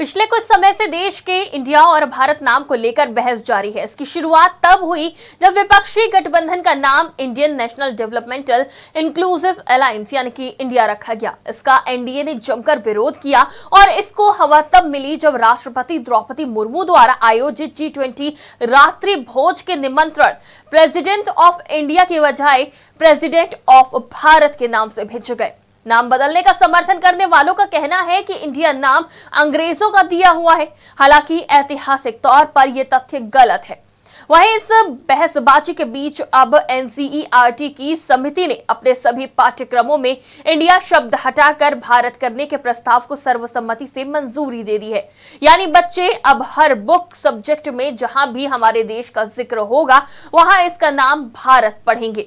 पिछले कुछ समय से देश के इंडिया और भारत नाम को लेकर बहस जारी है। इसकी शुरुआत तब हुई जब विपक्षी गठबंधन का नाम Indian national developmental inclusive alliance यानी कि इंडिया रखा गया। इसका एनडीए ने जमकर विरोध किया और इसको हवा तब मिली जब राष्ट्रपति द्रौपदी मुर्मू द्वारा आयोजित G20 रात्रि भोज के निमंत्रण प्रेसिडेंट ऑफ इंडिया के बजाय प्रेसिडेंट ऑफ भारत के नाम से भेजे गए। नाम बदलने का समर्थन करने वालों का कहना है कि इंडिया नाम अंग्रेजों का दिया हुआ है। हालांकि ऐतिहासिक तौर पर यह तथ्य गलत है। वहीं इस बहसबाजी के बीच अब एनसीईआरटी की समिति ने अपने सभी पाठ्यक्रमों में इंडिया शब्द हटाकर भारत करने के प्रस्ताव को सर्वसम्मति से मंजूरी दे दी है। यानी बच्चे अब हर बुक सब्जेक्ट में जहां भी हमारे देश का जिक्र होगा वहां इसका नाम भारत पढ़ेंगे।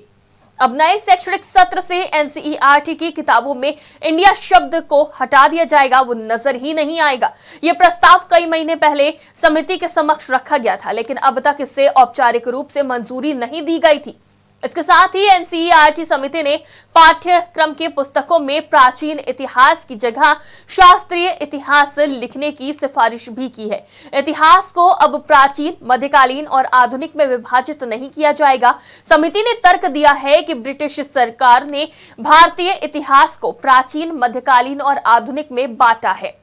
अब नए शैक्षणिक सत्र से एनसीईआरटी की किताबों में इंडिया शब्द को हटा दिया जाएगा, वो नजर ही नहीं आएगा। यह प्रस्ताव कई महीने पहले समिति के समक्ष रखा गया था, लेकिन अब तक इसे औपचारिक रूप से मंजूरी नहीं दी गई थी। इसके साथ ही एनसीईआरटी समिति ने पाठ्यक्रम के पुस्तकों में प्राचीन इतिहास की जगह शास्त्रीय इतिहास लिखने की सिफारिश भी की है। इतिहास को अब प्राचीन, मध्यकालीन और आधुनिक में विभाजित नहीं किया जाएगा। समिति ने तर्क दिया है कि ब्रिटिश सरकार ने भारतीय इतिहास को प्राचीन, मध्यकालीन और आधुनिक में बांटा है।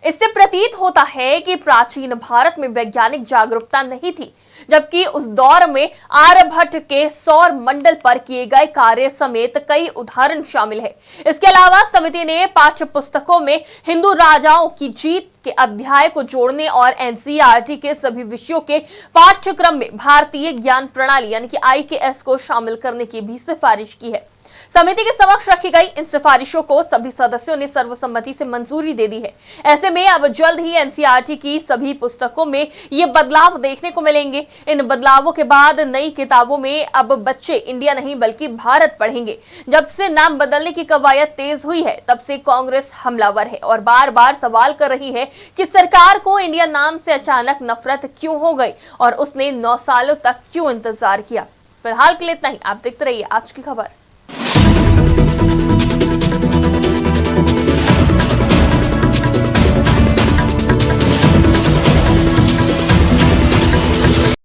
इससे प्रतीत होता है कि प्राचीन भारत में वैज्ञानिक जागरूकता नहीं थी, जबकि उस दौर में आर्यभट्ट के सौर मंडल पर किए गए कार्य समेत कई उदाहरण शामिल है। इसके अलावा समिति ने पाठ्य पुस्तकों में हिंदू राजाओं की जीत के अध्याय को जोड़ने और एनसीईआरटी के सभी विषयों के पाठ्यक्रम में भारतीय ज्ञान प्रणाली यानी कि IKS को शामिल करने की भी सिफारिश की है। समिति के समक्ष रखी गई इन सिफारिशों को सभी सदस्यों ने सर्वसम्मति से मंजूरी दे दी है। ऐसे में अब जल्द ही एनसीईआरटी की सभी पुस्तकों में ये बदलाव देखने को मिलेंगे। इन बदलावों के बाद नई किताबों में अब बच्चे इंडिया नहीं बल्कि भारत पढ़ेंगे। जब से नाम बदलने की कवायद तेज हुई है, तब से कांग्रेस हमलावर है और बार बार सवाल कर रही है कि सरकार को इंडिया नाम से अचानक नफरत क्यों हो गई और उसने 9 सालों तक क्यों इंतजार किया। फिलहाल के लिए इतना ही। आप देखते रहिए आज की खबर।